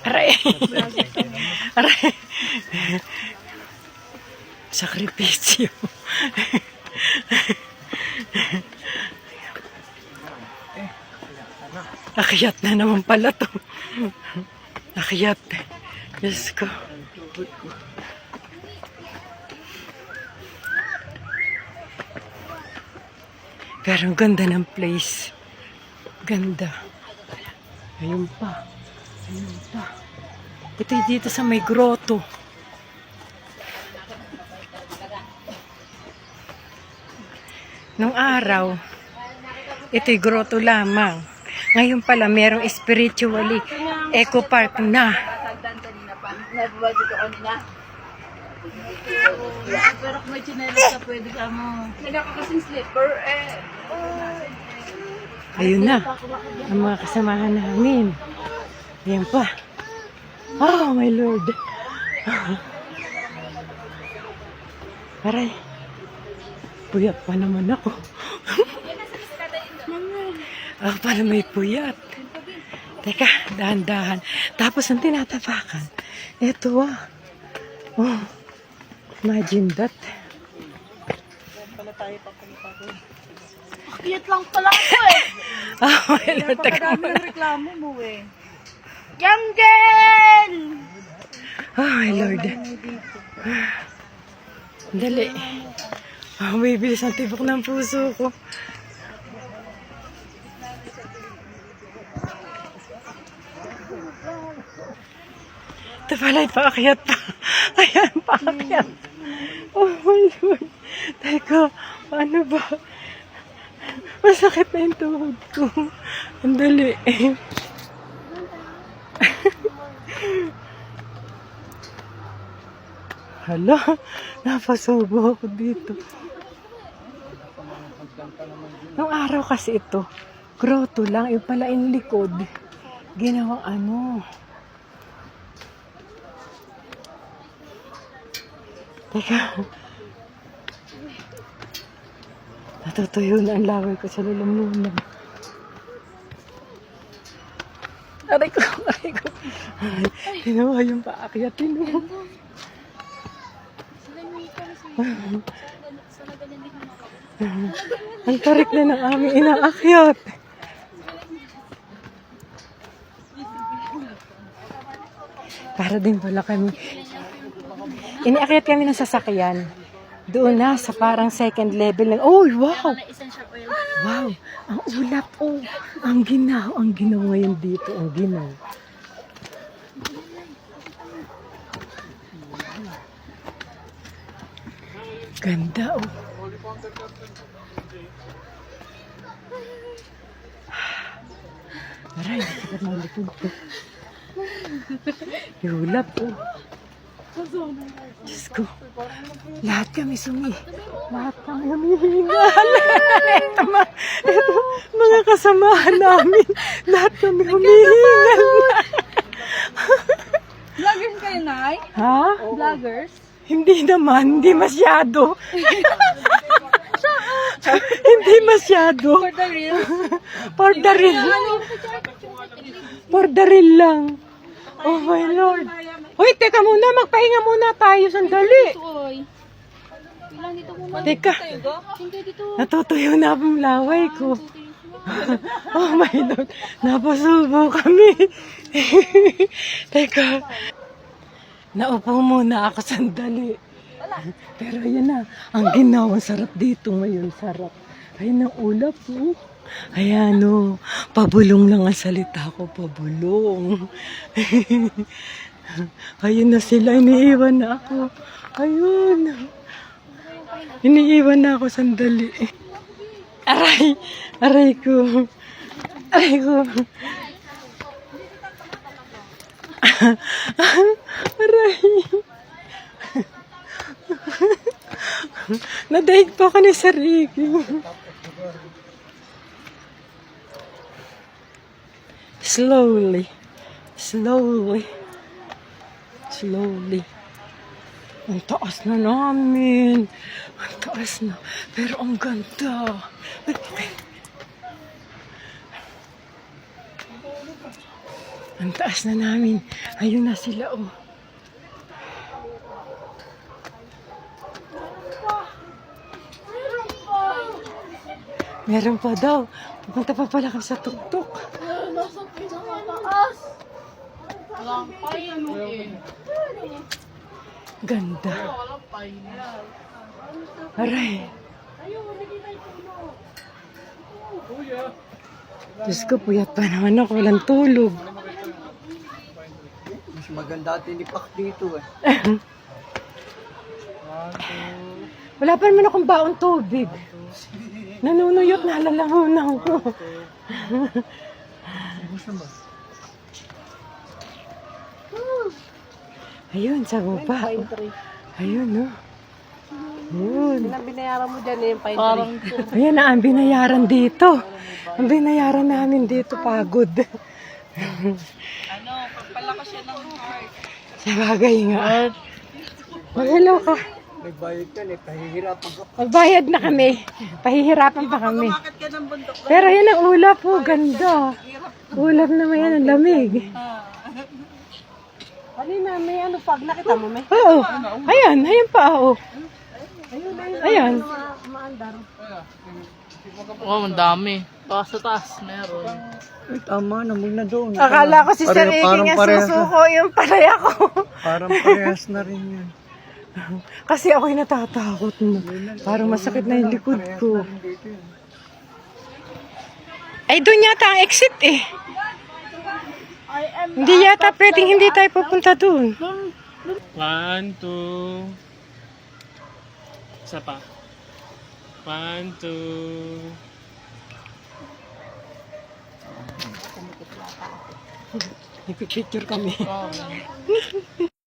Aray. Aray. Sakripisyo. Akyat na naman pala to. Akyat. Diyos ko. Pero ang ganda ng place. Ganda. Ayun pa. Ayun pa. Ito dito sa may grotto. Nung araw, ito'y grotto lamang. Ngayon pala, merong spiritually eco park na. Pero kung may chinelas ka, pwede ka mo. Kaya ka kasing slipper eh. Ayun na. Ang mga kasamahan namin. Ayan pa. Oh, my Lord. Aray. Puyat pa naman ako. Ako pala may puyat. Teka, dahan-dahan. Tapos ang tinatapakan. Ito Oh, imagine that. Akiyat lang pala ako eh. Oh, my Lord. Teka Pagkadami ng reklamo mo eh. Jamgen! Oh, my Lord. Dali. Oh, may bilis ang tibok ng puso ko. Ito pala, paakyat pa. Ayan, paakyat. Oh my Lord. Teka, paano ba? Masakit na yung tuhod ko. Ang dali. Hala, napasubo ako dito. Nung araw kasi ito, grotto lang, yung pala yung likod, ginawang ano. Teka, natutuyo na ang laway ko sa lalamunan. Aray ko, aray ko. Ay, tinawa yung paakyatin mo. Ang tarik na ng aming inaakyat. Para din pala kami. Iniakyat kami ng sasakyan. Doon na sa parang second level. Oh, wow! Wow! Ang ulap, oh! Ang ginaw ngayon dito. Ang ginaw. Ganda, oh. Aray, nakikita ng likod ko. Ulap, oh. Diyos ko. Lahat kami humihingal. Ito, mga kasamahan namin. Lahat kami humihingal. Vloggers kayo, Nay? Ha? Vloggers? Hindi naman. Hindi masyado. Hindi masyado. For the real? For the real. For the real lang. Oh my Lord. Uy, teka muna. Magpahinga muna tayo. Sandali. Ilang dito muna. Teka. Hindi dito. Natutuyo na ang laway ko. Oh my Lord. Napasubo kami. Teka. Naupo muna ako sandali. Pero yan na. Ang ginawa. Sarap dito ngayon. Sarap. Ayun ang ulap po. Ayan o. Pabulong lang ang salita ko. Pabulong. Ayun na sila. Iniiwan na ako. Ayun. Iniiwan na ako sandali. Aray. Aray ko. Aray ko. Aray. Nadaig pa ako ni Sariki. Slowly. Slowly. Slowly. Ang taas na namin. Ang taas na. Pero ang ganda. Ang taas na namin. Ayun na sila, oh. Meron pa daw. Pupunta pa pala kami sa tuktok. Nasa pinakamataas. Walang pain eh. Ganda. Walang pain. Aray. Diyos ko, puyat pa naman ako. Walang tulog. Mas maganda tinipak dito eh. Wala pa naman akong baong tubig. Nanunuyot na lalangunan ko. Ayun, sa baba. Ayun, no. Ayun. Ang binayaran mo dyan eh, yung pine parang Ayan na, ang binayaran dito. Ang binayaran namin dito, pagod. pagpalakas siya ng heart. Sa bagay nga. Mag-hello ka. Nagbayad ka eh, pahihirapan ka. Magbayad na kami. Pahihirapan pa kami. Bakit ka ng bundok? Pero yan ang ulap po, ganda. Ulap naman yan, ang lamig. Halina, may ano pag nakita mo, may Oo. Ayan, ayan pa, oo. Ayan. maandar. Oh, ang dami. Taas sa taas, meron. Ay, tama, namig na doon. Akala ko si Sir Iki Parang nga parehas na. susuko yung palay ako. Parang parehas na rin yun. Kasi ako'y natatakot na. Parang masakit na yung likod ko. Dito yun. Ay, doon yata ang exit eh. Hindi yata pwedeng hindi tayo pupunta doon. 1, 2. Isa pa. 1, 2. Nagpipicture kami.